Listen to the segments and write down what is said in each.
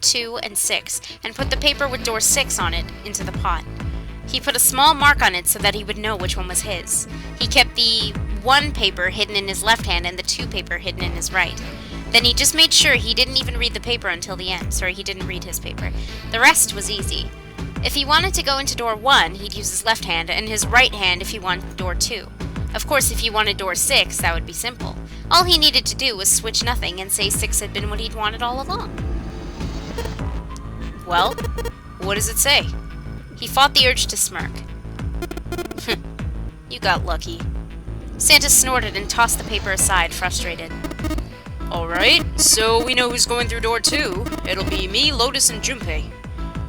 2, and 6, and put the paper with door 6 on it into the pot. He put a small mark on it so that he would know which one was his. He kept the 1 paper hidden in his left hand and the 2 paper hidden in his right. Then he just made sure he didn't even read the paper until the end. Sorry, he didn't read his paper. The rest was easy. If he wanted to go into door 1, he'd use his left hand, and his right hand if he wanted door 2. Of course, if he wanted door 6, that would be simple. All he needed to do was switch nothing and say 6 had been what he'd wanted all along. Well, what does it say? He fought the urge to smirk. You got lucky. Santa snorted and tossed the paper aside, frustrated. Alright, so we know who's going through door 2. It'll be me, Lotus, and Junpei.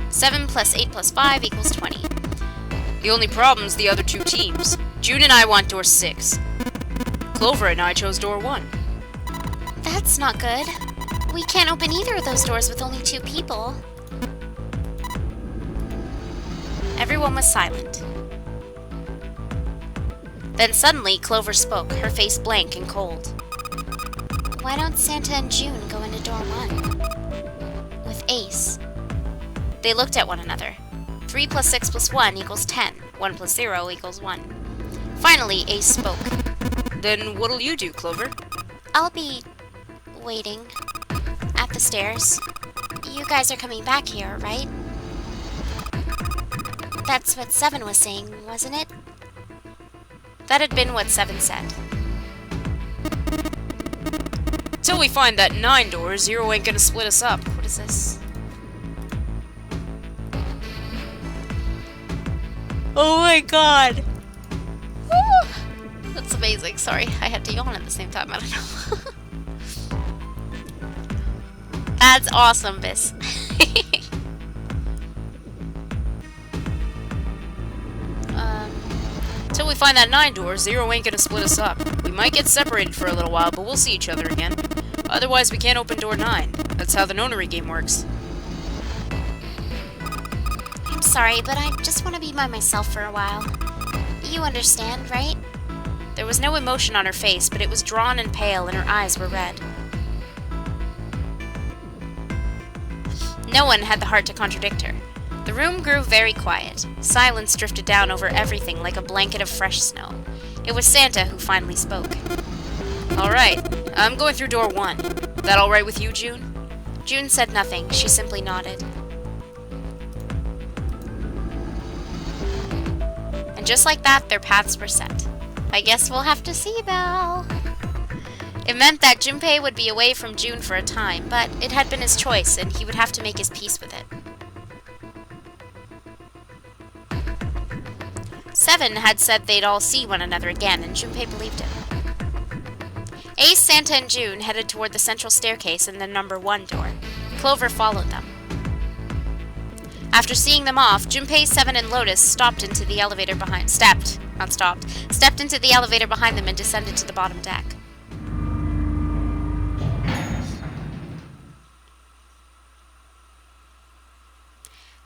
7 plus 8 plus 5 equals 20. The only problem's the other 2 teams. June and I want door 6. Clover and I chose door 1. That's not good. We can't open either of those doors with only 2 people. Everyone was silent. Then suddenly, Clover spoke, her face blank and cold. Why don't Santa and June go into door 1? With Ace. They looked at one another. 3 plus 6 plus 1 equals 10. 1 plus 0 equals 1. Finally, Ace spoke. Then what'll you do, Clover? I'll be waiting at the stairs. You guys are coming back here, right? That's what 7 was saying, wasn't it? That had been what 7 said. Till we find that 9 door, 0 ain't gonna split us up. What is this? Oh my god! Woo! That's amazing. Sorry, I had to yawn at the same time. I don't know. That's awesome, Biss. Till we find that 9 door, 0 ain't gonna split us up. We might get separated for a little while, but we'll see each other again. Otherwise, we can't open door 9. That's how the nonary game works. I'm sorry, but I just want to be by myself for a while. You understand, right? There was no emotion on her face, but it was drawn and pale, and her eyes were red. No one had the heart to contradict her. The room grew very quiet. Silence drifted down over everything like a blanket of fresh snow. It was Santa who finally spoke. Alright, I'm going through door 1. That alright with you, June? June said nothing. She simply nodded. And just like that, their paths were set. I guess we'll have to see, Belle. It meant that Junpei would be away from June for a time, but it had been his choice, and he would have to make his peace with it. 7 had said they'd all see one another again, and Junpei believed him. Ace, Santa, and June headed toward the central staircase and the number 1 door. Clover followed them. After seeing them off, Junpei, 7, and Lotus stepped into the elevator behind them and descended to the bottom deck.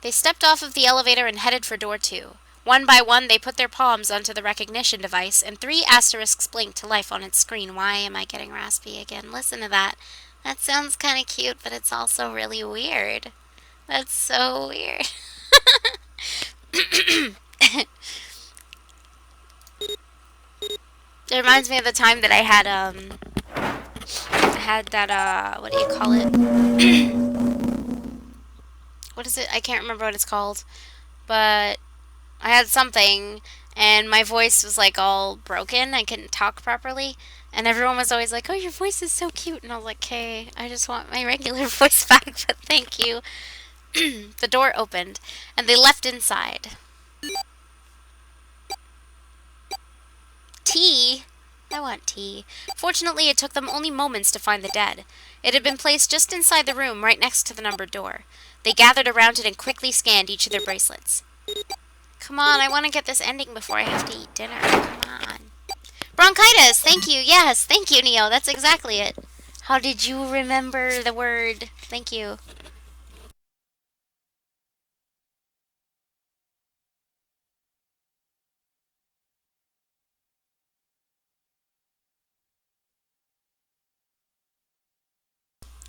They stepped off of the elevator and headed for door 2. One by one, they put their palms onto the recognition device, and 3 asterisks blinked to life on its screen. Why am I getting raspy again? Listen to that. That sounds kind of cute, but it's also really weird. That's so weird. It reminds me of the time that I had that, what do you call it? What is it? I can't remember what it's called. But I had something, and my voice was, like, all broken. I couldn't talk properly. And everyone was always like, oh, your voice is so cute. And I was like, okay, I just want my regular voice back, but thank you. The door opened, and they left inside. Tea? I want tea. Fortunately, it took them only moments to find the dead. It had been placed just inside the room, right next to the numbered door. They gathered around it and quickly scanned each of their bracelets. Come on, I want to get this ending before I have to eat dinner. Come on. Bronchitis! Thank you. Yes, thank you, Neo. That's exactly it. How did you remember the word? Thank you.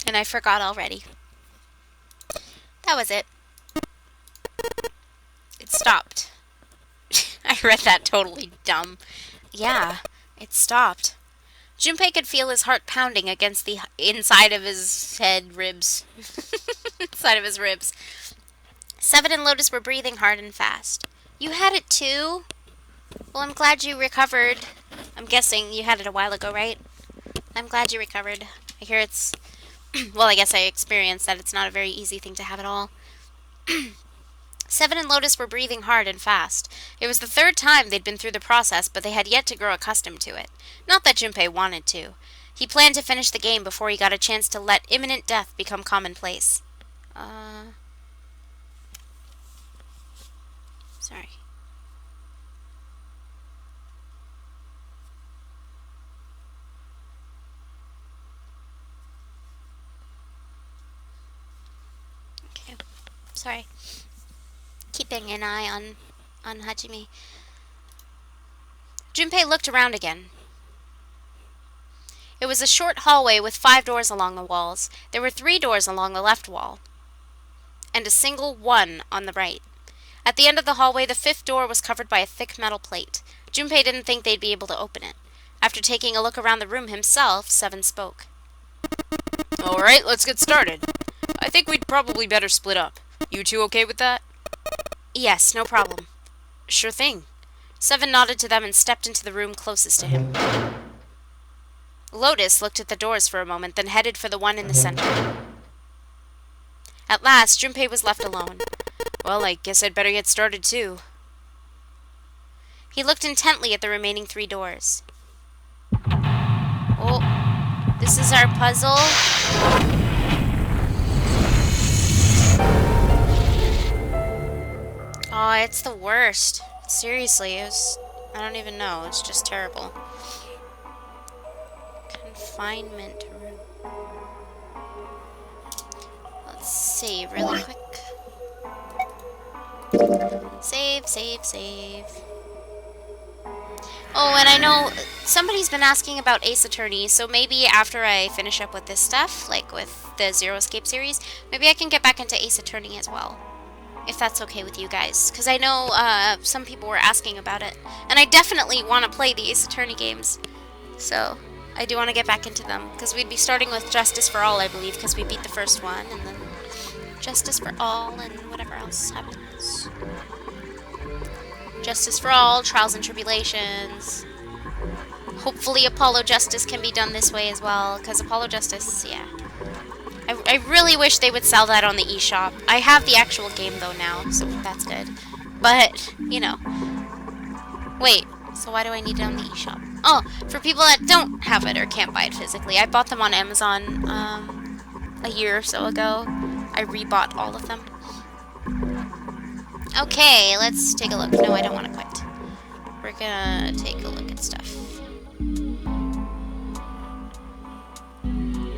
And I forgot already. That was it. It stopped. I read that totally dumb. Yeah, it stopped. Junpei could feel his heart pounding against the inside of his head ribs. Inside of his ribs. Seven and Lotus were breathing hard and fast. You had it too? Well, I'm glad you recovered. I'm guessing you had it a while ago, right? I'm glad you recovered. I hear it's... well, I guess I experienced that it's not a very easy thing to have at all. Seven and Lotus were breathing hard and fast. It was the third time they'd been through the process, but they had yet to grow accustomed to it. Not that Junpei wanted to. He planned to finish the game before he got a chance to let imminent death become commonplace. Sorry. Okay. Sorry. Keeping an eye on Hajime. Junpei looked around again. It was a short hallway with 5 doors along the walls. There were 3 doors along the left wall, and a single one on the right. At the end of the hallway, the 5th door was covered by a thick metal plate. Junpei didn't think they'd be able to open it. After taking a look around the room himself, Seven spoke. Alright, let's get started. I think we'd probably better split up. You two okay with that? Yes, no problem. Sure thing. Seven nodded to them and stepped into the room closest to him. Lotus looked at the doors for a moment, then headed for the one in the center. At last, Junpei was left alone. Well, I guess I'd better get started too. He looked intently at the remaining 3 doors. Oh, this is our puzzle. Oh, it's the worst. Seriously, I don't even know. It's just terrible. Confinement room. Let's save really quick. Save. Oh, and I know somebody's been asking about Ace Attorney, so maybe after I finish up with this stuff, like with the Zero Escape series, maybe I can get back into Ace Attorney as well. If that's okay with you guys. Because I know some people were asking about it. And I definitely want to play the Ace Attorney games. So, I do want to get back into them. Because we'd be starting with Justice for All, I believe, because we beat the first one. And then Justice for All and whatever else happens. Justice for All, Trials and Tribulations. Hopefully Apollo Justice can be done this way as well. Because Apollo Justice, yeah. I really wish they would sell that on the eShop. I have the actual game, though, now, so that's good. But, you know. Wait, so why do I need it on the eShop? Oh, for people that don't have it or can't buy it physically. I bought them on Amazon a year or so ago. I rebought all of them. Okay, let's take a look. No, I don't want to quit. We're gonna take a look at stuff.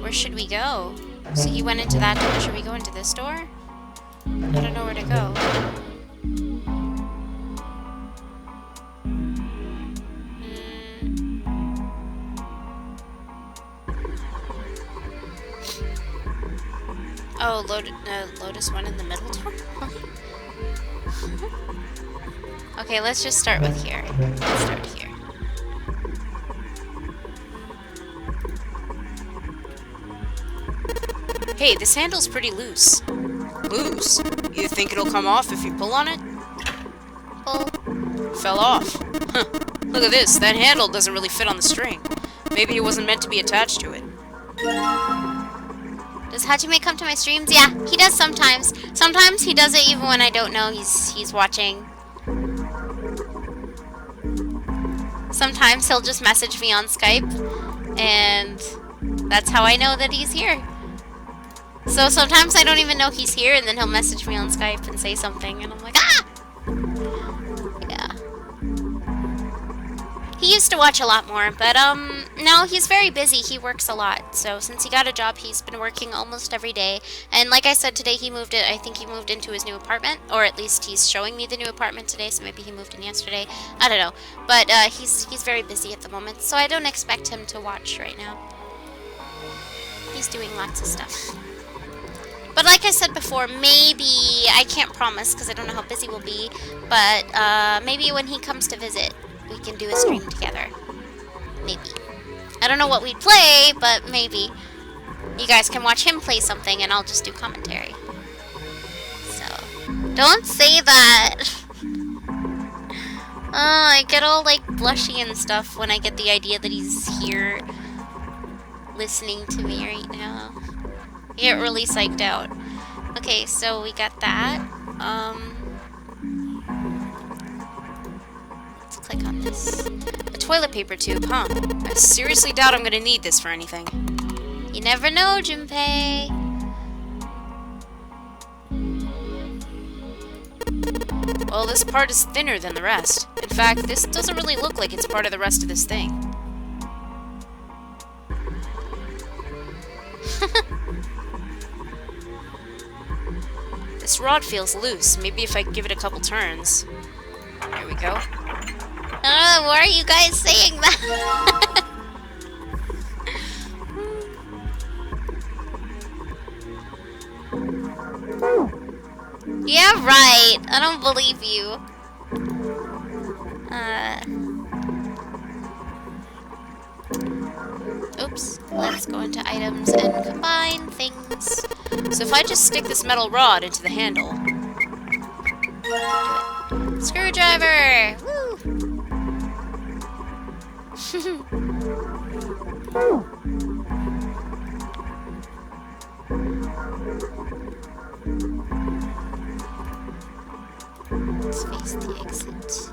Where should we go? So he went into that door. Should we go into this door? I don't know where to go. Oh, Lotus went in the middle door? Okay, let's just start with here. Let's start here. Hey, this handle's pretty loose. Loose? You think it'll come off if you pull on it? Pull. Fell off. Huh. Look at this. That handle doesn't really fit on the string. Maybe it wasn't meant to be attached to it. Does Hajime come to my streams? Yeah, he does sometimes. Sometimes he does it even when I don't know he's watching. Sometimes he'll just message me on Skype, and that's how I know that he's here. So sometimes I don't even know he's here, and then he'll message me on Skype and say something, and I'm like, ah! Yeah. He used to watch a lot more, but, no, he's very busy. He works a lot. So since he got a job, he's been working almost every day. And like I said, today I think he moved into his new apartment, or at least he's showing me the new apartment today, so maybe he moved in yesterday. I don't know. But, he's very busy at the moment, so I don't expect him to watch right now. He's doing lots of stuff. But like I said before, maybe, I can't promise because I don't know how busy we'll be, but maybe when he comes to visit, we can do a stream together. Maybe. I don't know what we'd play, but maybe. You guys can watch him play something and I'll just do commentary. So, don't say that. Oh, I get all like blushy and stuff when I get the idea that he's here listening to me right now. I get really psyched out. Okay, so we got that. Let's click on this. A toilet paper tube, huh? I seriously doubt I'm gonna need this for anything. You never know, Junpei. Well, this part is thinner than the rest. In fact, this doesn't really look like it's part of the rest of this thing. This rod feels loose. Maybe if I give it a couple turns. There we go. Why are you guys saying that? Yeah, right. I don't believe you. Oops. Let's go into items and combine things. So if I just stick this metal rod into the handle... Screwdriver! Woo! Let's face the exit.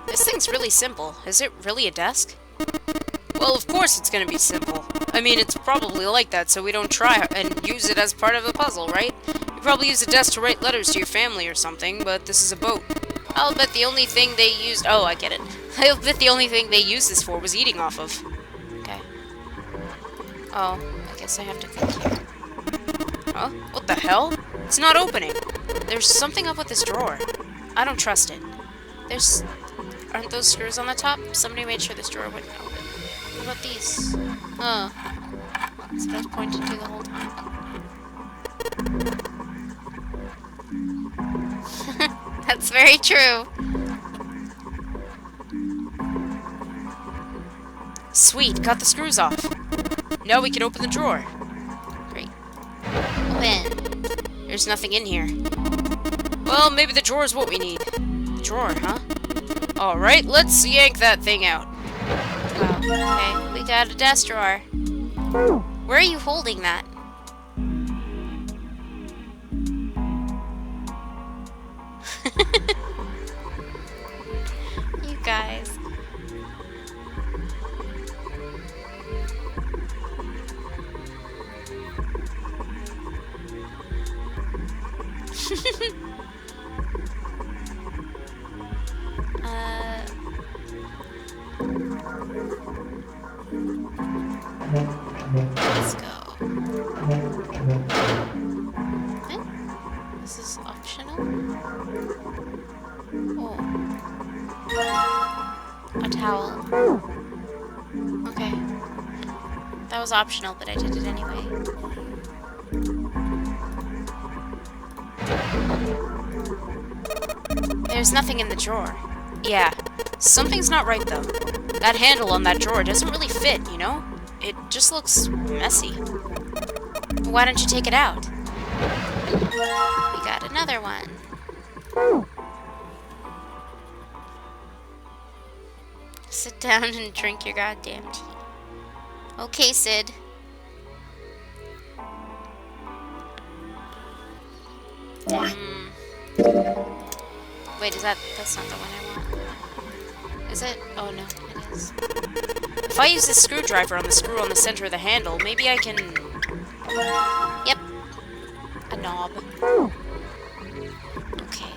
This thing's really simple. Is it really a desk? Well, of course it's gonna be simple. I mean, it's probably like that so we don't try and use it as part of a puzzle, right? You probably use a desk to write letters to your family or something, but this is a boat. I'll bet the only thing they used... Oh, I get it. I'll bet the only thing they used this for was eating off of. Okay. Oh, I guess I have to click here. Huh? What the hell? It's not opening. There's something up with this drawer. I don't trust it. There's... Aren't those screws on the top? Somebody made sure this drawer wouldn't open. What about these? Oh. That's what I was pointing to the whole time. That's very true. Sweet, got the screws off. Now we can open the drawer. Great. Open. There's nothing in here. Well, maybe the drawer is what we need. Drawer, huh? Alright, let's yank that thing out. Wow, okay. We got a desk drawer. Where are you holding that? You guys. Let's go. Okay. This is optional. Oh. A towel. Okay. That was optional, but I did it anyway. There's nothing in the drawer. Yeah, something's not right though. That handle on that drawer doesn't really fit, you know? It just looks messy. Why don't you take it out? We got another one. Sit down and drink your goddamn tea. Okay, Sid. Wait, that's not the one I want. Is it? Oh no, it is. If I use this screwdriver on the screw on the center of the handle, maybe I can... Yep. A knob. Okay.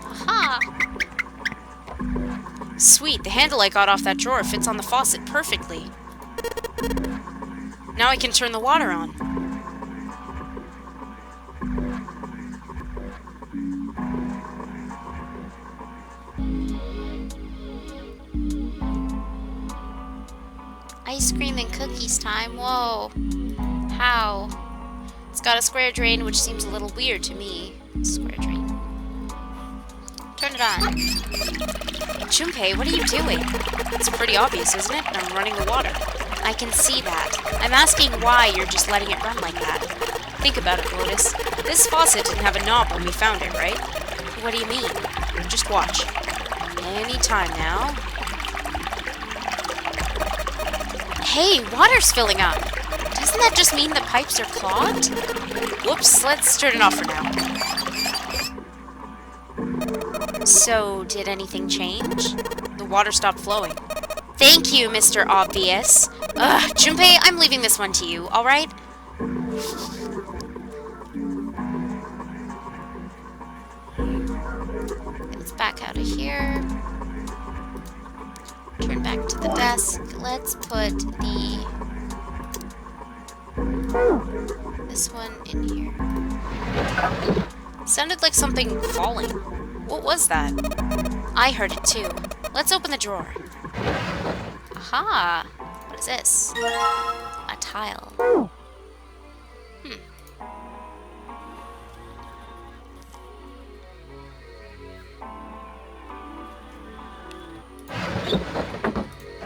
Aha! Sweet, the handle I got off that drawer fits on the faucet perfectly. Now I can turn the water on. Ice cream and cookies time. Whoa. How? It's got a square drain, which seems a little weird to me. Square drain. Turn it on. Junpei, what are you doing? It's pretty obvious, isn't it? I'm running the water. I can see that. I'm asking why you're just letting it run like that. Think about it, Lotus. This faucet didn't have a knob when we found it, right? What do you mean? Just watch. Any time now. Hey, water's filling up. Doesn't that just mean the pipes are clogged? Whoops, let's turn it off for now. So, did anything change? The water stopped flowing. Thank you, Mr. Obvious. Ugh, Junpei, I'm leaving this one to you, alright? It's back out of here. Turn back to the desk. Let's put this one in here. Sounded like something falling. What was that? I heard it too. Let's open the drawer. Aha! What is this? A tile.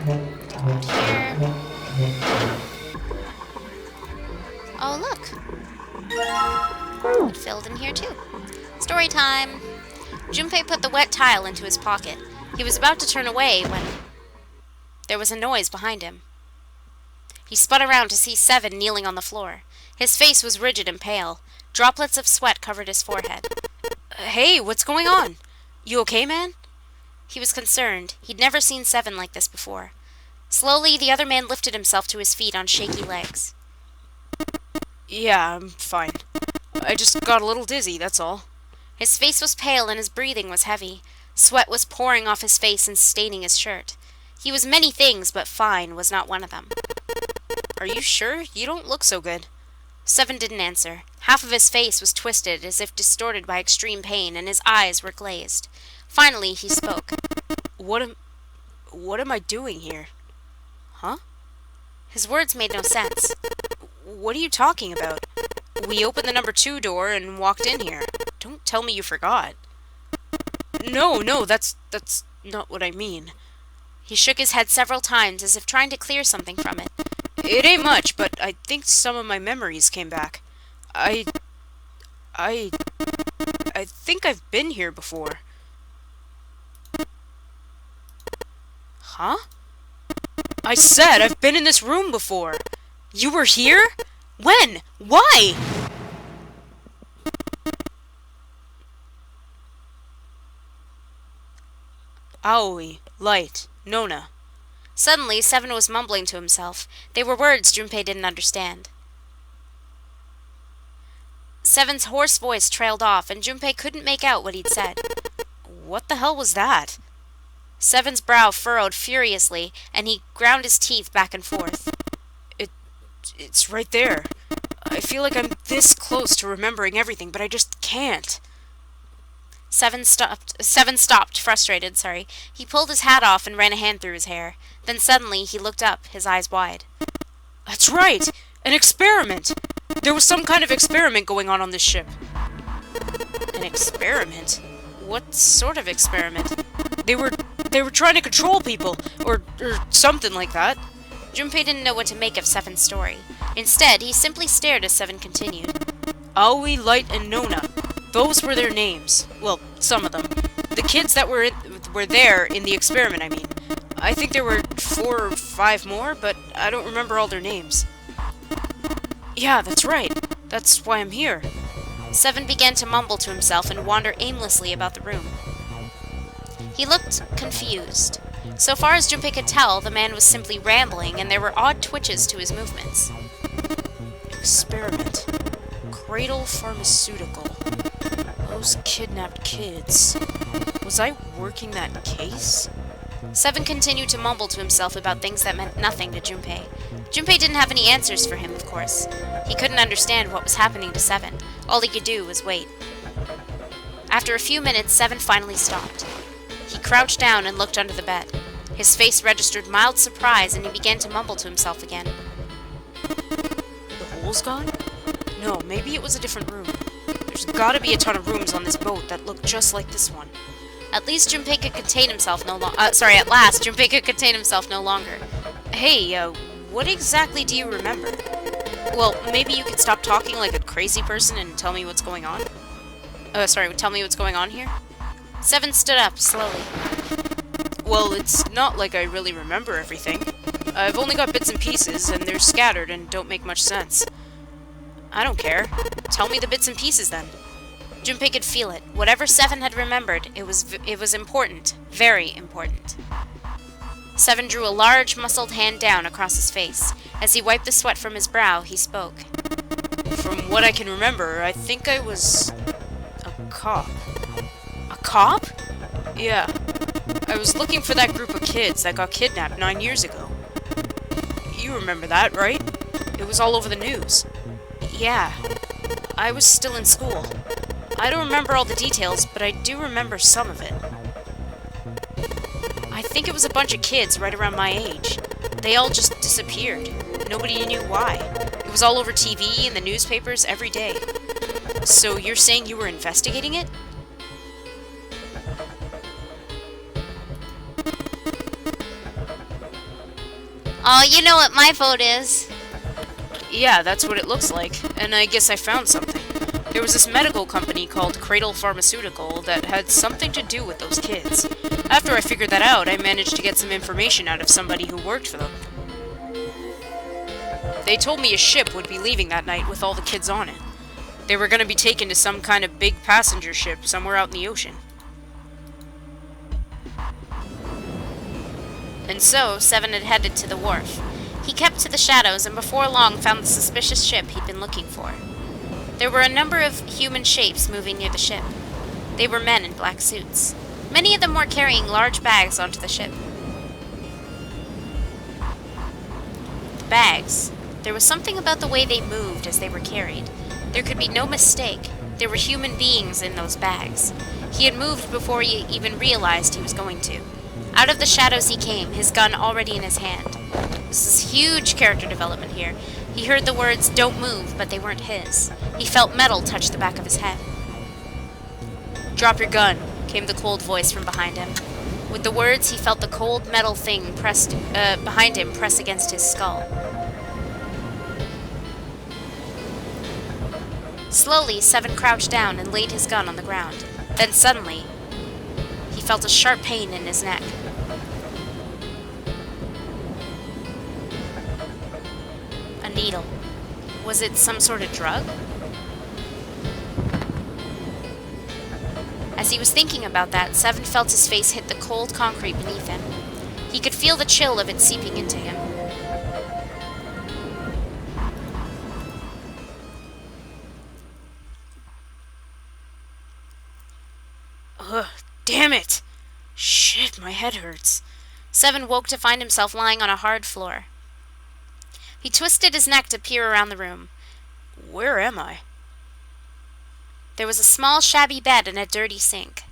Here. Oh, look. It filled in here too. Story time. Junpei put the wet tile into his pocket. He was about to turn away when there was a noise behind him. He spun around to see Seven kneeling on the floor. His face was rigid and pale. Droplets of sweat covered his forehead. Hey, what's going on? You okay, man? He was concerned. He'd never seen Seven like this before. Slowly, the other man lifted himself to his feet on shaky legs. Yeah, I'm fine. I just got a little dizzy, that's all. His face was pale and his breathing was heavy. Sweat was pouring off his face and staining his shirt. He was many things, but fine was not one of them. Are you sure? You don't look so good. Seven didn't answer. Half of his face was twisted, as if distorted by extreme pain, and his eyes were glazed. Finally, he spoke. What am I doing here? Huh? His words made no sense. What are you talking about? We opened the number 2 door and walked in here. Don't tell me you forgot. No, that's not what I mean. He shook his head several times, as if trying to clear something from it. It ain't much, but I think some of my memories came back. I think I've been here before. Huh? I said I've been in this room before. You were here? When? Why? Aoi, Light, Nona. Suddenly, Seven was mumbling to himself. They were words Junpei didn't understand. Seven's hoarse voice trailed off, and Junpei couldn't make out what he'd said. What the hell was that? Seven's brow furrowed furiously, and he ground his teeth back and forth. It's right there. I feel like I'm this close to remembering everything, but I just can't. Seven stopped, frustrated, sorry. He pulled his hat off and ran a hand through his hair. Then suddenly he looked up, his eyes wide. That's right! An experiment! There was some kind of experiment going on this ship. An experiment? What sort of experiment? They were trying to control people, or something like that. Junpei didn't know what to make of Seven's story. Instead, he simply stared as Seven continued. Aoi, Light, and Nona. Those were their names. Well, some of them. The kids that were there in the experiment, I mean. I think there were 4 or 5 more, but I don't remember all their names. Yeah, that's right. That's why I'm here. Seven began to mumble to himself and wander aimlessly about the room. He looked confused. So far as Junpei could tell, the man was simply rambling, and there were odd twitches to his movements. Experiment. Cradle Pharmaceutical. Those kidnapped kids. Was I working that case? Seven continued to mumble to himself about things that meant nothing to Junpei. Junpei didn't have any answers for him, of course. He couldn't understand what was happening to Seven. All he could do was wait. After a few minutes, Seven finally stopped. He crouched down and looked under the bed. His face registered mild surprise, and he began to mumble to himself again. The hole's gone? No, maybe it was a different room. There's gotta be a ton of rooms on this boat that look just like this one. At least Junpei could contain himself no longer. At last, Junpei could contain himself no longer. Hey, what exactly do you remember? Well, maybe you could stop talking like a crazy person and tell me what's going on? Tell me what's going on here? Seven stood up, slowly. Well, it's not like I really remember everything. I've only got bits and pieces, and they're scattered and don't make much sense. I don't care. Tell me the bits and pieces, then. Junpei could feel it. Whatever Seven had remembered, it was important. Very important. Seven drew a large, muscled hand down across his face. As he wiped the sweat from his brow, he spoke. From what I can remember, I think I was a cop. A cop? Yeah. I was looking for that group of kids that got kidnapped 9 years ago. You remember that, right? It was all over the news. Yeah. I was still in school. I don't remember all the details, but I do remember some of it. I think it was a bunch of kids right around my age. They all just disappeared. Nobody knew why. It was all over TV and the newspapers every day. So you're saying you were investigating it? Oh, you know what my vote is. Yeah, that's what it looks like. And I guess I found something. There was this medical company called Cradle Pharmaceutical that had something to do with those kids. After I figured that out, I managed to get some information out of somebody who worked for them. They told me a ship would be leaving that night with all the kids on it. They were going to be taken to some kind of big passenger ship somewhere out in the ocean. And so, Seven had headed to the wharf. He kept to the shadows and before long found the suspicious ship he'd been looking for. There were a number of human shapes moving near the ship. They were men in black suits. Many of them were carrying large bags onto the ship. The bags. There was something about the way they moved as they were carried. There could be no mistake. There were human beings in those bags. He had moved before he even realized he was going to. Out of the shadows he came, his gun already in his hand. This is huge character development here. He heard the words, "Don't move," but they weren't his. He felt metal touch the back of his head. "Drop your gun," came the cold voice from behind him. With the words, he felt the cold metal thing pressed behind him press against his skull. Slowly, Seven crouched down and laid his gun on the ground. Then suddenly, he felt a sharp pain in his neck. A needle. Was it some sort of drug? As he was thinking about that, Seven felt his face hit the cold concrete beneath him. He could feel the chill of it seeping into him. Ugh, damn it! Shit, my head hurts. Seven woke to find himself lying on a hard floor. He twisted his neck to peer around the room. Where am I? There was a small, shabby bed and a dirty sink.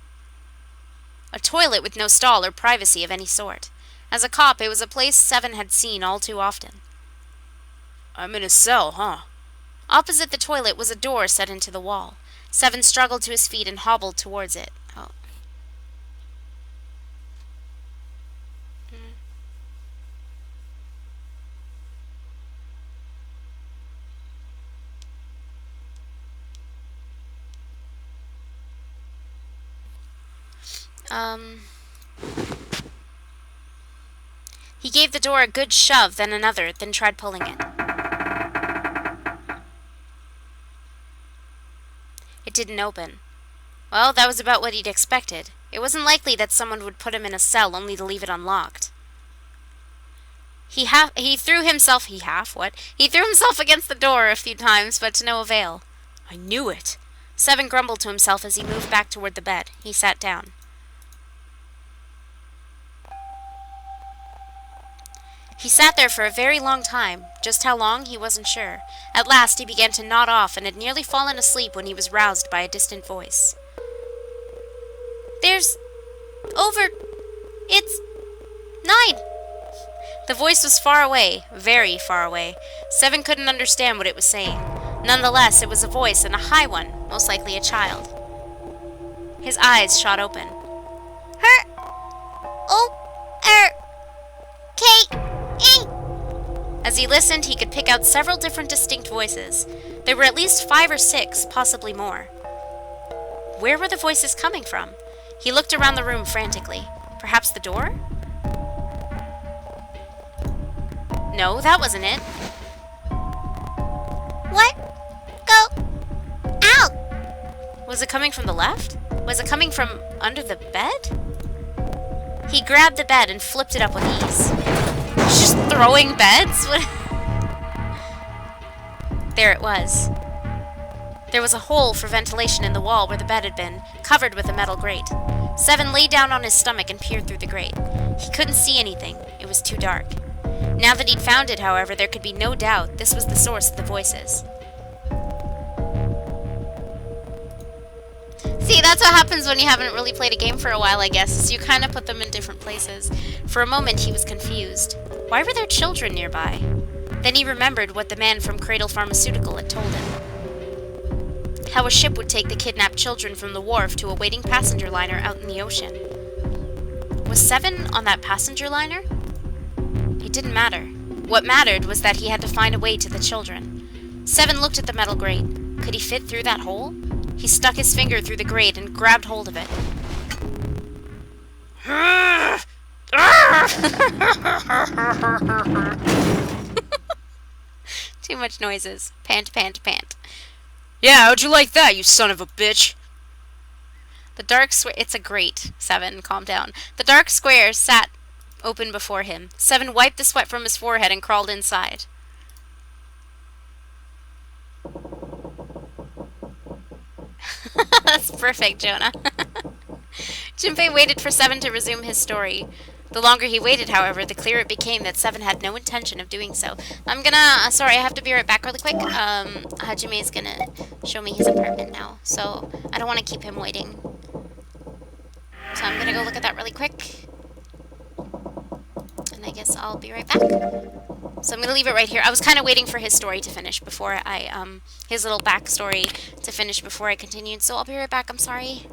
A toilet with no stall or privacy of any sort. As a cop, it was a place Seven had seen all too often. I'm in a cell, huh? Opposite the toilet was a door set into the wall. Seven struggled to his feet and hobbled towards it. Oh. He gave the door a good shove, then another, then tried pulling it. It didn't open. Well, that was about what he'd expected. It wasn't likely that someone would put him in a cell only to leave it unlocked. He threw himself against the door a few times, but to no avail. I knew it. Seven grumbled to himself as he moved back toward the bed. He sat down. He sat there for a very long time. Just how long, he wasn't sure. At last, he began to nod off and had nearly fallen asleep when he was roused by a distant voice. It's 9. The voice was far away, very far away. Seven couldn't understand what it was saying. Nonetheless, it was a voice, and a high one, most likely a child. His eyes shot open. Her. Oh. K. As he listened, he could pick out several different distinct voices. There were at least 5 or 6, possibly more. Where were the voices coming from? He looked around the room frantically. Perhaps the door? No, that wasn't it. What? Go. Out. Was it coming from the left? Was it coming from under the bed? He grabbed the bed and flipped it up with ease. He's just throwing beds? What? There it was. There was a hole for ventilation in the wall where the bed had been, covered with a metal grate. Seven lay down on his stomach and peered through the grate. He couldn't see anything. It was too dark. Now that he'd found it, however, there could be no doubt this was the source of the voices. See, that's what happens when you haven't really played a game for a while, I guess, is you kind of put them in different places. For a moment, he was confused. Why were there children nearby? Then he remembered what the man from Cradle Pharmaceutical had told him. How a ship would take the kidnapped children from the wharf to a waiting passenger liner out in the ocean. Was Seven on that passenger liner? It didn't matter. What mattered was that he had to find a way to the children. Seven looked at the metal grate. Could he fit through that hole? He stuck his finger through the grate and grabbed hold of it. Too much noises. Pant, pant, pant. Yeah, how'd you like that, you son of a bitch? The dark square... It's a grate. Seven, calm down. The dark square sat open before him. Seven wiped the sweat from his forehead and crawled inside. That's perfect, Jonah. Junpei waited for Seven to resume his story. The longer he waited, however, the clearer it became that Seven had no intention of doing so. I'm gonna... sorry, I have to be right back really quick. Hajime is gonna show me his apartment now, so I don't want to keep him waiting. So I'm gonna go look at that really quick. And I guess I'll be right back. So I'm gonna leave it right here. I was kind of waiting for his story to finish before I, his little backstory to finish before I continued, so I'll be right back. I'm sorry.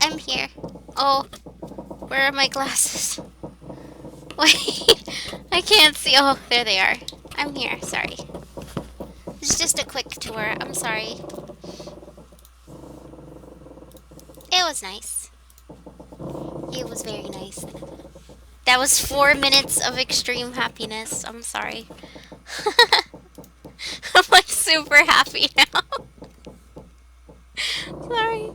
I'm here. Oh, where are my glasses? Wait, I can't see. Oh, there they are. I'm here. Sorry. It's just a quick tour. I'm sorry. It was nice. It was very nice. That was 4 minutes of extreme happiness. I'm sorry. I'm like super happy now. Sorry.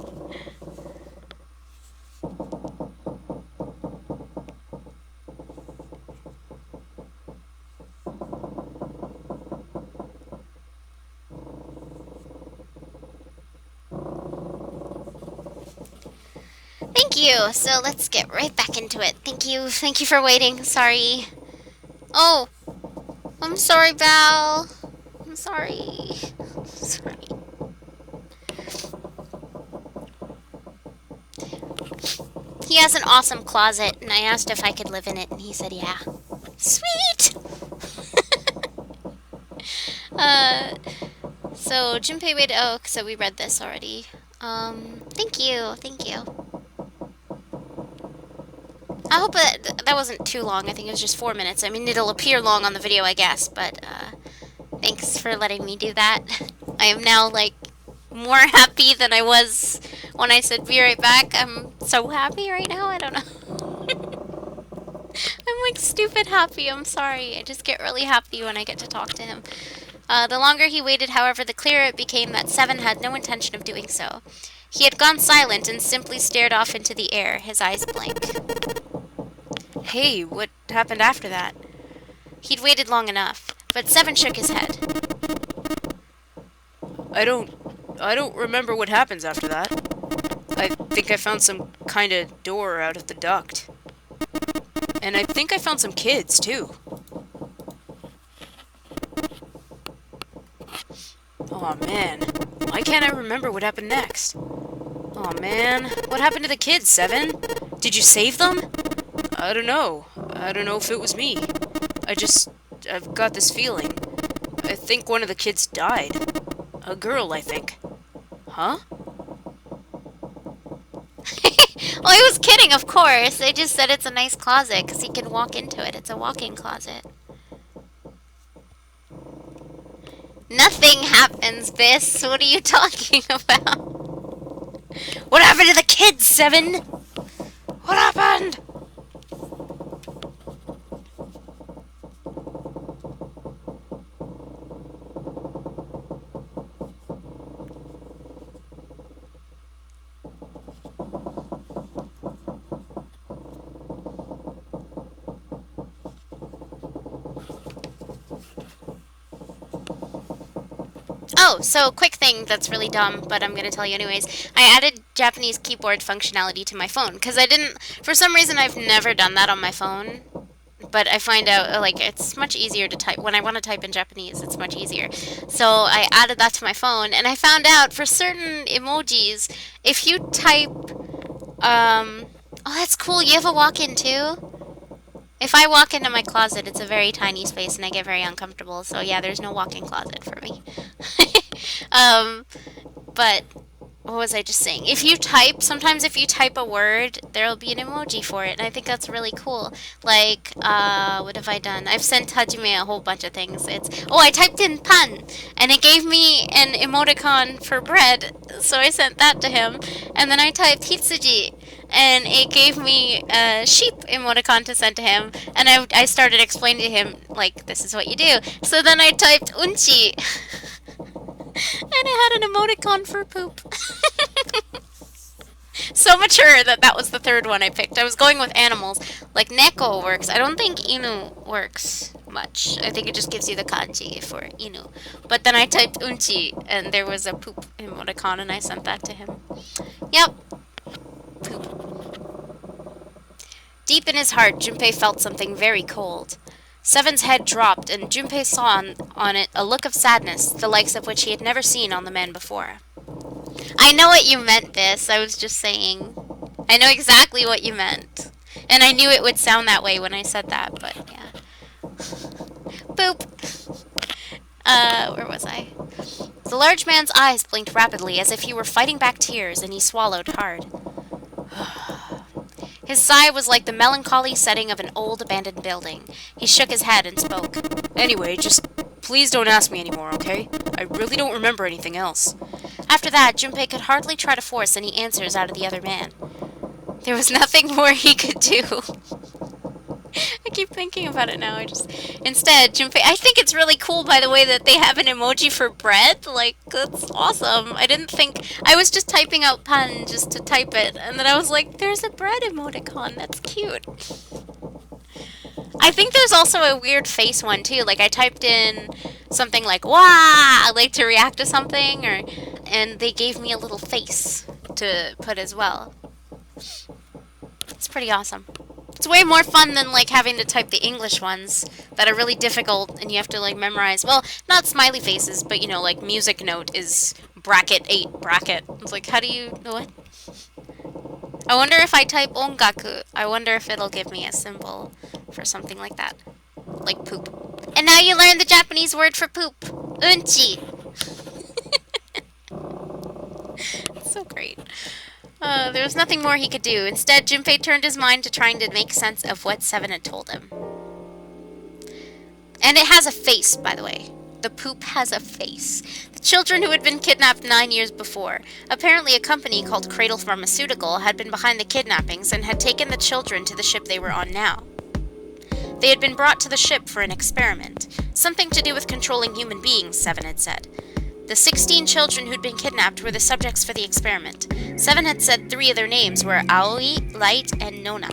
Thank you. So let's get right back into it. Thank you. Thank you for waiting. Sorry. Oh, I'm sorry, Val. I'm sorry. Sorry. He has an awesome closet, and I asked if I could live in it, and he said yeah. Sweet! So Junpei waited. Oh, so we read this already. Thank you. Thank you. I hope that wasn't too long. I think it was just 4 minutes. I mean, it'll appear long on the video, I guess, but, thanks for letting me do that. I am now, like, more happy than I was when I said be right back. I'm so happy right now, I don't know. I'm, like, stupid happy, I'm sorry. I just get really happy when I get to talk to him. The longer he waited, however, the clearer it became that Seven had no intention of doing so. He had gone silent and simply stared off into the air, his eyes blank. Hey, what happened after that? He'd waited long enough, but Seven shook his head. I don't remember what happens after that. I think I found some kind of door out of the duct. And I think I found some kids, too. Aw, man. Why can't I remember what happened next? Aw, man. What happened to the kids, Seven? Did you save them? I don't know. I don't know if it was me. I've got this feeling. I think one of the kids died. A girl, I think. Huh? Well, he was kidding, of course. They just said it's a nice closet because he can walk into it. It's a walk-in closet. Nothing happens, Biss. What are you talking about? What happened to the kids, Seven? What happened? Oh, so quick thing that's really dumb, but I'm gonna tell you anyways. I added Japanese keyboard functionality to my phone, because I didn't, for some reason I've never done that on my phone, but I find out, like, it's much easier to type, when I want to type in Japanese, it's much easier. So I added that to my phone, and I found out for certain emojis, if you type, oh, that's cool, you have a walk-in too? If I walk into my closet, it's a very tiny space and I get very uncomfortable. So yeah, there's no walk-in closet for me. But what was I just saying? If you type, sometimes if you type a word, there'll be an emoji for it, and I think that's really cool. Like, what have I done? I've sent Hajime a whole bunch of things. Oh, I typed in pan, and it gave me an emoticon for bread, so I sent that to him. And then I typed hitsuji, and it gave me a sheep emoticon to send to him, and I started explaining to him, like, this is what you do. So then I typed unchi, and it had an emoticon for poop. So mature that was the third one I picked. I was going with animals. Like, neko works. I don't think inu works much. I think it just gives you the kanji for inu. But then I typed unchi, and there was a poop emoticon, and I sent that to him. Yep. Poop. Deep in his heart, Junpei felt something very cold. Seven's head dropped, and Junpei saw on it a look of sadness, the likes of which he had never seen on the man before. I know what you meant, Biss. I was just saying. I know exactly what you meant. And I knew it would sound that way when I said that, but yeah. Boop. Where was I? The large man's eyes blinked rapidly as if he were fighting back tears, and he swallowed hard. His sigh was like the melancholy setting of an old abandoned building. He shook his head and spoke. Anyway, just please don't ask me anymore, okay? I really don't remember anything else. After that, Junpei could hardly try to force any answers out of the other man. There was nothing more he could do. I keep thinking about it now. Instead, Junpei. I think it's really cool, by the way, that they have an emoji for bread. Like, that's awesome. I didn't think. I was just typing out pan just to type it, and then I was like, there's a bread emoticon. That's cute. I think there's also a weird face one, too. Like, I typed in something like, wah! Like, to react to something, and they gave me a little face to put as well. It's pretty awesome. It's way more fun than, like, having to type the English ones that are really difficult and you have to, like, memorize. Well, not smiley faces, but, you know, like, music note is bracket 8 bracket. It's like, how do you... what? I wonder if I type ongaku, I wonder if it'll give me a symbol for something like that. Like poop. And now you learn the Japanese word for poop. Unchi. It's so great. There was nothing more he could do. Instead, Junpei turned his mind to trying to make sense of what Seven had told him. And it has a face, by the way. The poop has a face. The children who had been kidnapped 9 years before. Apparently a company called Cradle Pharmaceutical had been behind the kidnappings and had taken the children to the ship they were on now. They had been brought to the ship for an experiment. Something to do with controlling human beings, Seven had said. The 16 children who'd been kidnapped were the subjects for the experiment. Seven had said 3 of their names were Aoi, Light, and Nona.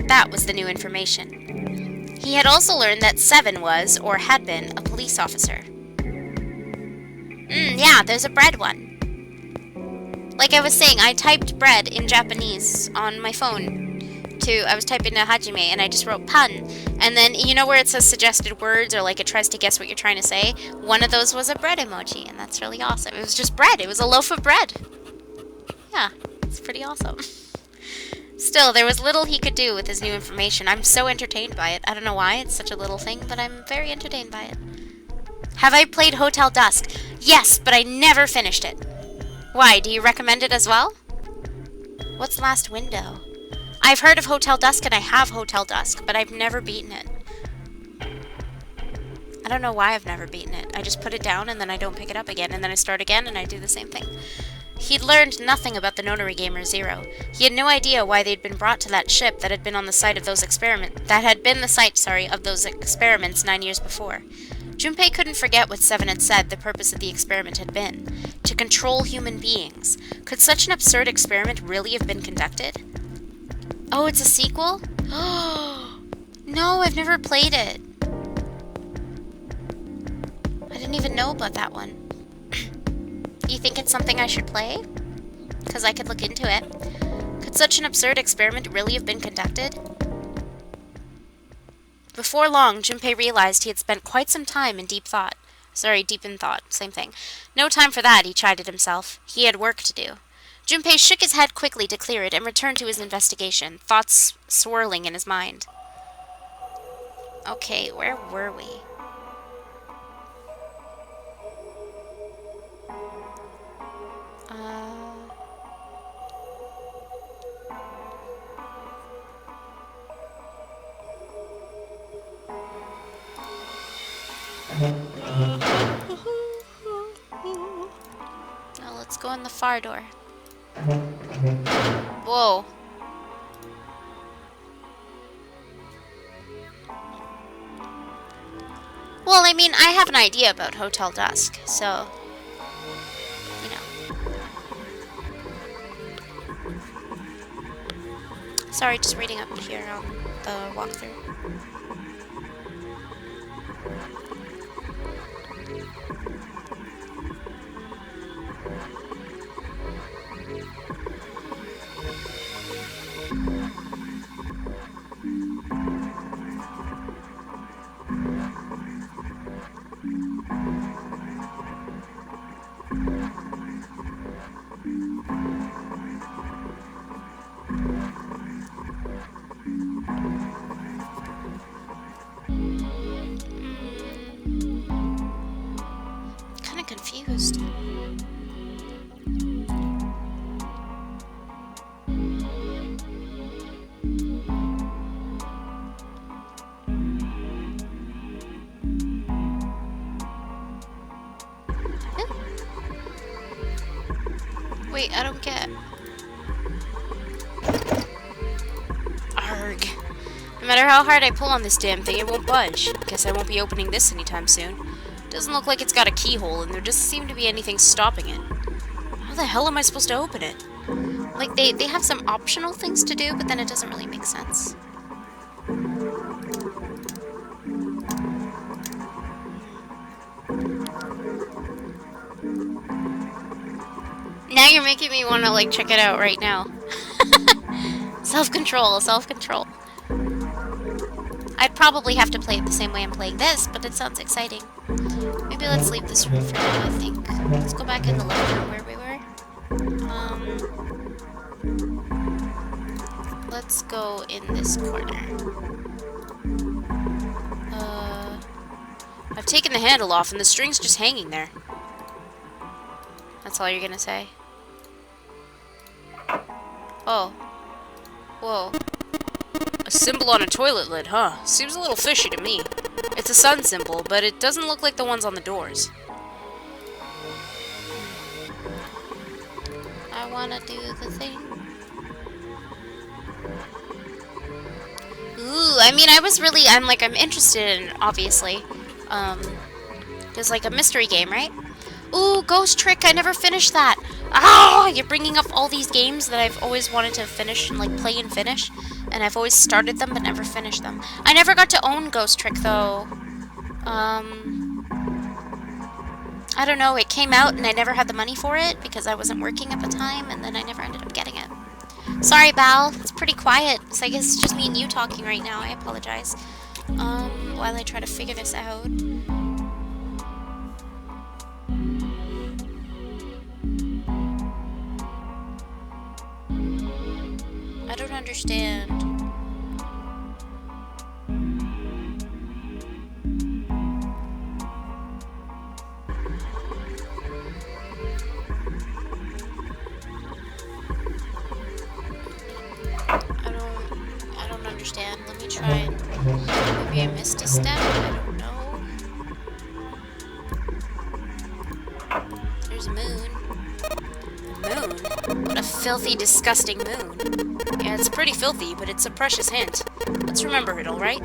That was the new information. He had also learned that Seven was, or had been, a police officer. Yeah, there's a bread one. Like I was saying, I typed bread in Japanese on my phone. I was typing to Hajime, and I just wrote pan. And then, you know where it says suggested words, or like it tries to guess what you're trying to say? One of those was a bread emoji, and that's really awesome. It was just bread. It was a loaf of bread. Yeah, it's pretty awesome. Still, there was little he could do with his new information. I'm so entertained by it. I don't know why, it's such a little thing, but I'm very entertained by it. Have I played Hotel Dusk? Yes, but I never finished it. Why, do you recommend it as well? What's Last Window? I've heard of Hotel Dusk and I have Hotel Dusk, but I've never beaten it. I don't know why I've never beaten it. I just put it down and then I don't pick it up again, and then I start again and I do the same thing. He'd learned nothing about the Nonary Gamer Zero. He had no idea why they'd been brought to that ship that had been on the site of those experiments. That had been the site, of those experiments 9 years before. Junpei couldn't forget what Seven had said the purpose of the experiment had been: to control human beings. Could such an absurd experiment really have been conducted? Oh, it's a sequel? No, I've never played it. I didn't even know about that one. You think it's something I should play? Because I could look into it. Could such an absurd experiment really have been conducted? Before long, Junpei realized he had spent quite some time in deep thought. Deep in thought, same thing. No time for that, he chided himself. He had work to do. Junpei shook his head quickly to clear it and returned to his investigation, thoughts swirling in his mind. Okay, where were we? Now let's go in the far door. Whoa. Well, I mean, I have an idea about Hotel Dusk, so, you know. Sorry, just reading up here on the walkthrough. Wait, I don't get... Arg. No matter how hard I pull on this damn thing, it won't budge. Guess I won't be opening this anytime soon. Doesn't look like it's got a keyhole, and there doesn't seem to be anything stopping it. How the hell am I supposed to open it? Like, they have some optional things to do, but then it doesn't really make sense. Now you're making me want to, like, check it out right now. Self-control, self-control. I'd probably have to play it the same way I'm playing this, but it sounds exciting. Maybe let's leave this room for now, I think. Let's go back in the living room where we were. Let's go in this corner. I've taken the handle off, and the string's just hanging there. That's all you're gonna say? Oh. Whoa. A symbol on a toilet lid, huh? Seems a little fishy to me. It's a sun symbol, but it doesn't look like the ones on the doors. I wanna do the thing. Ooh, I mean, I'm interested in, obviously. There's like a mystery game, right? Ooh, Ghost Trick, I never finished that. Ah, you're bringing up all these games that I've always wanted to finish and like play and finish. And I've always started them but never finished them. I never got to own Ghost Trick though. I don't know, it came out and I never had the money for it because I wasn't working at the time and then I never ended up getting it. Sorry, Bal, it's pretty quiet. So I guess it's just me and you talking right now. I apologize. While I try to figure this out. I don't understand. I don't understand. Let me try and maybe I missed a step. I don't know. There's a moon. Moon? What a filthy, disgusting moon. Yeah, it's pretty filthy, but it's a precious hint. Let's remember it, alright?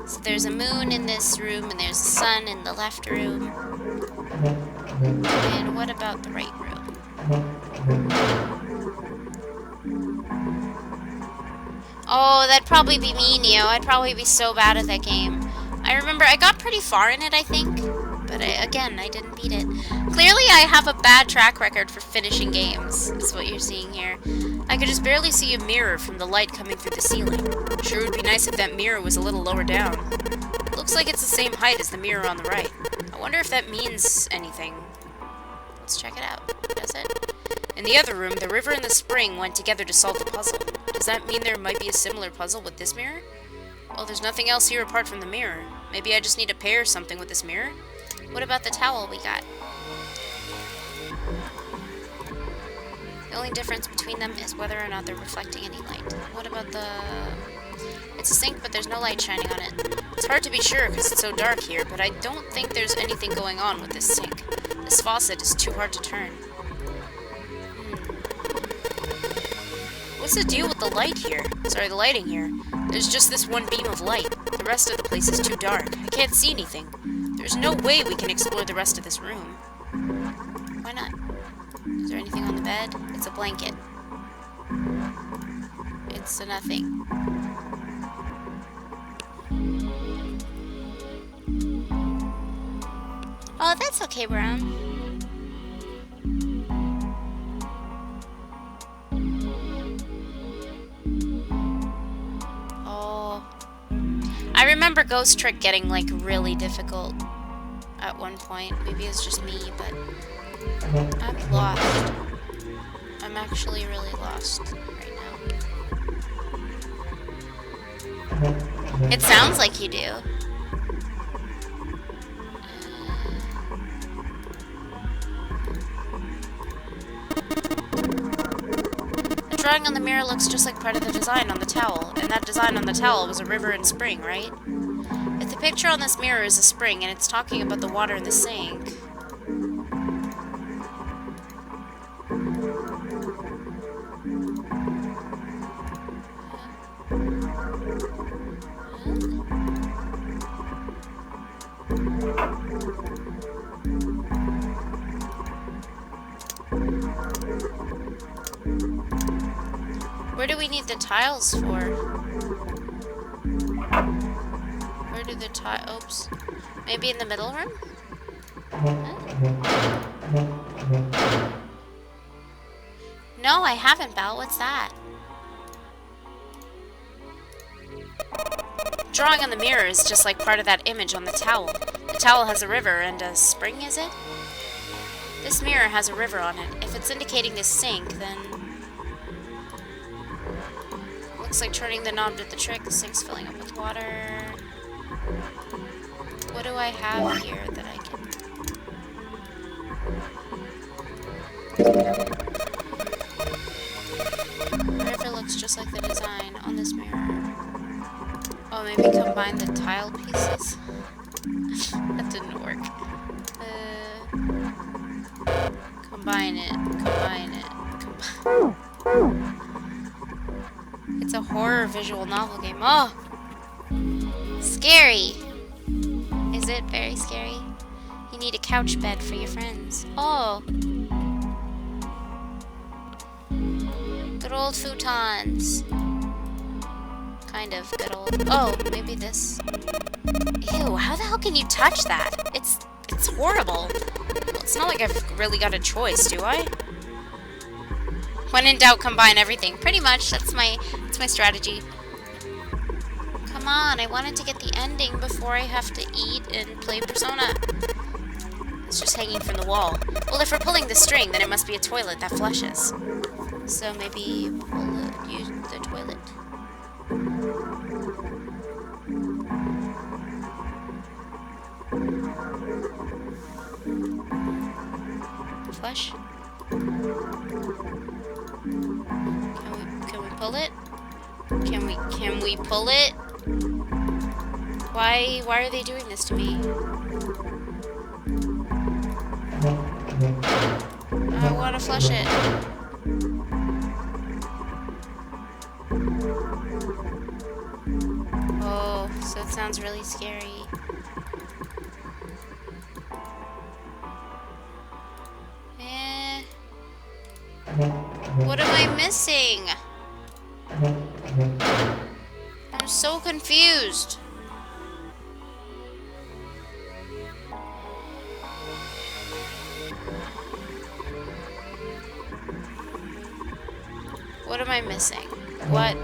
So there's a moon in this room, and there's a sun in the left room. And what about the right room? Oh, that'd probably be me, Neo. I'd probably be so bad at that game. I remember I got pretty far in it, I think. But again, I didn't beat it. Clearly, I have a bad track record for finishing games, is what you're seeing here. I could just barely see a mirror from the light coming through the ceiling. Sure would be nice if that mirror was a little lower down. Looks like it's the same height as the mirror on the right. I wonder if that means anything. Let's check it out. Does it? In the other room, the river and the spring went together to solve the puzzle. Does that mean there might be a similar puzzle with this mirror? Well, there's nothing else here apart from the mirror. Maybe I just need to pair something with this mirror? What about the towel we got? The only difference between them is whether or not they're reflecting any light. What about the... It's a sink, but there's no light shining on it. It's hard to be sure because it's so dark here, but I don't think there's anything going on with this sink. This faucet is too hard to turn. What's the deal with the light here? Sorry, the lighting here. There's just this one beam of light. The rest of the place is too dark. I can't see anything. There's no way we can explore the rest of this room. Why not? Is there anything on the bed? It's a blanket. It's a nothing. Oh, that's okay, Brown. Oh. I remember Ghost Trick getting, like, really difficult at one point. Maybe it's just me, but I'm lost. I'm actually really lost right now. It sounds like you do. The drawing on the mirror looks just like part of the design on the towel, and that design on the towel was a river and spring, right? If the picture on this mirror is a spring and it's talking about the water in the sink... Where do we need the tiles for? Where do the oops. Maybe in the middle room? Huh? No, I haven't, Belle. What's that? Drawing on the mirror is just like part of that image on the towel. The towel has a river and a spring, is it? This mirror has a river on it. If it's indicating this sink, then... Looks like turning the knob did the trick. The sink's filling up with water. What do I have here that I can... The river looks just like the design on this mirror. Oh, maybe combine the tile pieces? That didn't work. Combine it. It's a horror visual novel game. Oh! Scary. Is it very scary? You need a couch bed for your friends. Oh. Good old futons. Kind of good old. Oh, maybe this. Ew, how the hell can you touch that? It's horrible. Well, it's not like I've really got a choice, do I? When in doubt, combine everything. Pretty much, that's my strategy. Come on, I wanted to get the ending before I have to eat and play Persona. It's just hanging from the wall. Well, if we're pulling the string, then it must be a toilet that flushes. So maybe use the toilet. Flush. Can we pull it? Can we pull it? Why are they doing this to me? I want to flush it. Oh, so it sounds really scary. What am I missing? I'm so confused. What am I missing? What?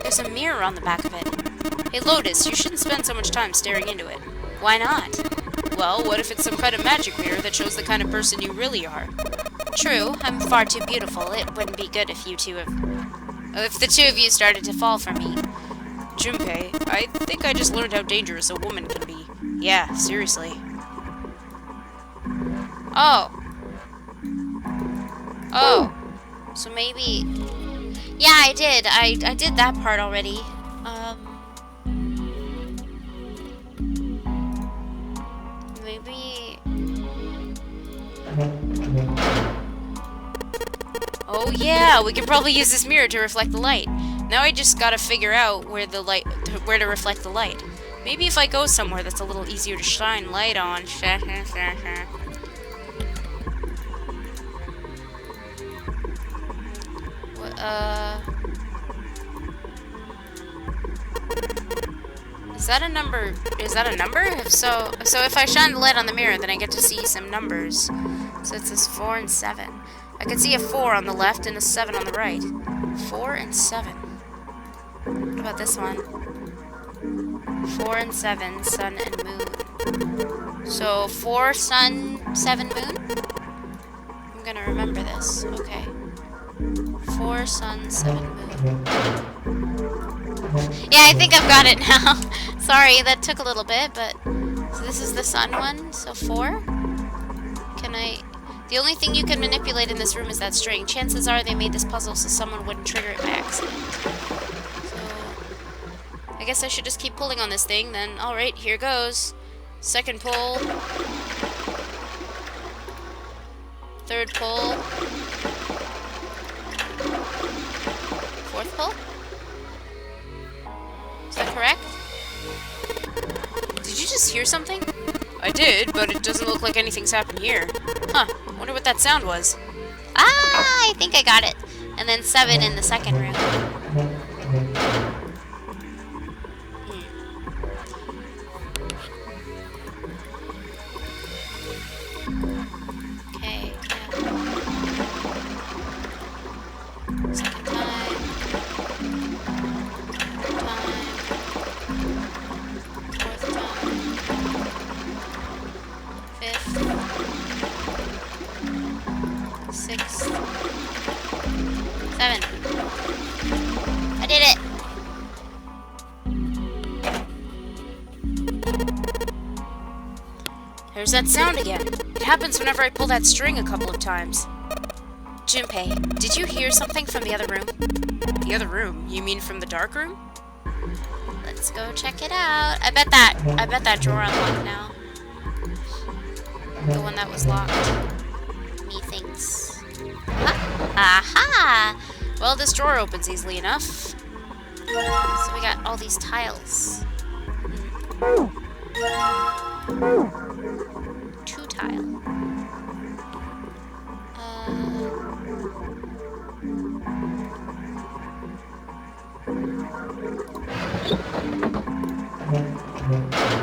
There's a mirror on the back of it. Hey, Lotus, you shouldn't spend so much time staring into it. Why not? Well, what if it's some kind of magic mirror that shows the kind of person you really are? True, I'm far too beautiful. It wouldn't be good if if the two of you started to fall for me. Junpei, I think I just learned how dangerous a woman can be. Yeah, seriously. Oh. So maybe... Yeah, I did. I did that part already. Maybe... Oh yeah, we can probably use this mirror to reflect the light. Now I just gotta figure out where to reflect the light. Maybe if I go somewhere that's a little easier to shine light on. Is that a number? Is that a number? If so if I shine the light on the mirror, then I get to see some numbers. So it says 4 and 7. I can see a 4 on the left and a 7 on the right. 4 and 7. What about this one? 4 and 7, sun and moon. So 4 sun, 7 moon? I'm gonna remember this. Okay. 4 sun, 7 moon. Yeah, I think I've got it now. Sorry, that took a little bit, but... So this is the sun one, so 4? Can I... The only thing you can manipulate in this room is that string. Chances are they made this puzzle so someone wouldn't trigger it by accident. So... I guess I should just keep pulling on this thing, then. Alright, here goes. Second pull. Third pull. Fourth pull? Is that correct? Did you just hear something? I did, but it doesn't look like anything's happened here. Huh, wonder Wonder what that sound was. Ah, I think I got it. And then 7 in the second room. Okay, yeah. Second time. Third time. Fourth time. Fifth. Sixth. 7. I did it! There's that sound again. It happens whenever I pull that string a couple of times. Junpei, did you hear something from the other room? The other room? You mean from the dark room? Let's go check it out. I bet that drawer unlocked now. The one that was locked. Methinks. Aha! Well, this drawer opens easily enough. So we got all these tiles. 2 tile.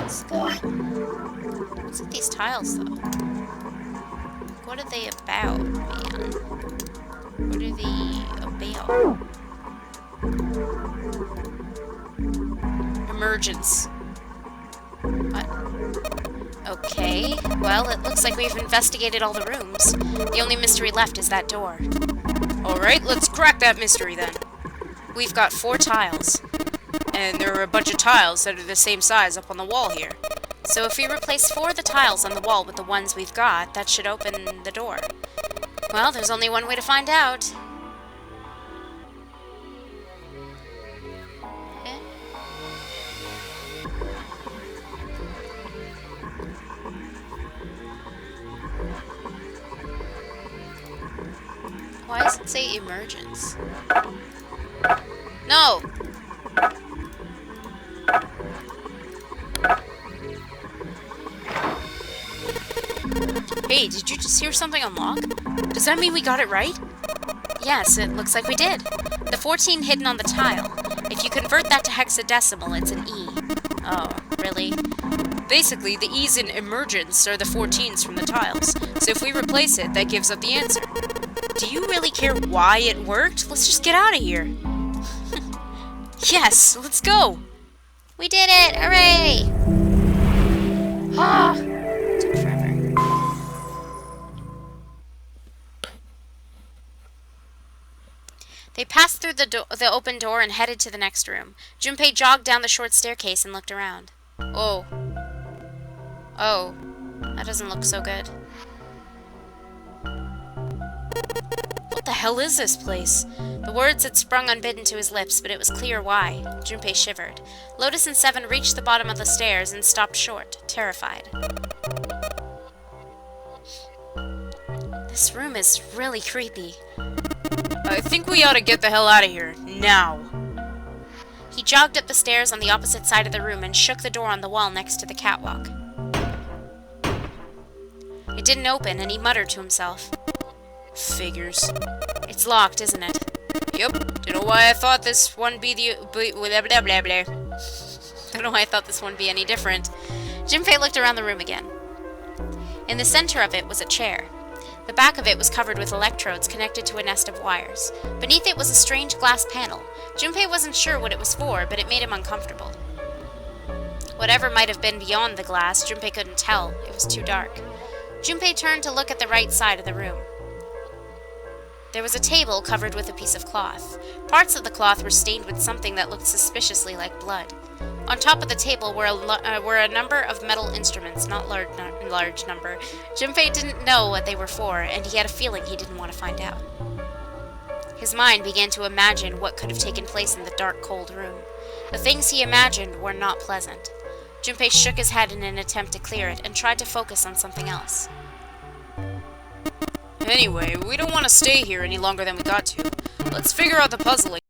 Let's go. What's with these tiles, though? What are they about, man? What are they about? Emergence. What? Okay, well, it looks like we've investigated all the rooms. The only mystery left is that door. Alright, let's crack that mystery then. We've got 4 tiles. And there are a bunch of tiles that are the same size up on the wall here. So if we replace 4 of the tiles on the wall with the ones we've got, that should open the door. Well, there's only one way to find out. Okay. Why does it say emergence? No! Hey, did you just hear something unlock? Does that mean we got it right? Yes, it looks like we did. The 14 hidden on the tile. If you convert that to hexadecimal, it's an E. Oh, really? Basically, the E's in emergence are the 14s from the tiles. So if we replace it, that gives up the answer. Do you really care why it worked? Let's just get out of here. Yes, let's go. We did it! Hooray! Ah! Took forever. They passed through the open door and headed to the next room. Junpei jogged down the short staircase and looked around. Oh. Oh. That doesn't look so good. What the hell is this place? The words had sprung unbidden to his lips, but it was clear why. Junpei shivered. Lotus and 7 reached the bottom of the stairs and stopped short, terrified. This room is really creepy. I think we ought to get the hell out of here, now. He jogged up the stairs on the opposite side of the room and shook the door on the wall next to the catwalk. It didn't open, and he muttered to himself. Figures. It's locked, isn't it? Yep. Don't know why I thought this one be blah, blah, blah, blah. Don't know why I thought this one be any different. Junpei looked around the room again. In the center of it was a chair. The back of it was covered with electrodes connected to a nest of wires. Beneath it was a strange glass panel. Junpei wasn't sure what it was for, but it made him uncomfortable. Whatever might have been beyond the glass, Junpei couldn't tell. It was too dark. Junpei turned to look at the right side of the room. There was a table covered with a piece of cloth. Parts of the cloth were stained with something that looked suspiciously like blood. On top of the table were a number of metal instruments, not large number. Junpei didn't know what they were for, and he had a feeling he didn't want to find out. His mind began to imagine what could have taken place in the dark, cold room. The things he imagined were not pleasant. Junpei shook his head in an attempt to clear it, and tried to focus on something else. Anyway, we don't want to stay here any longer than we got to. Let's figure out the puzzle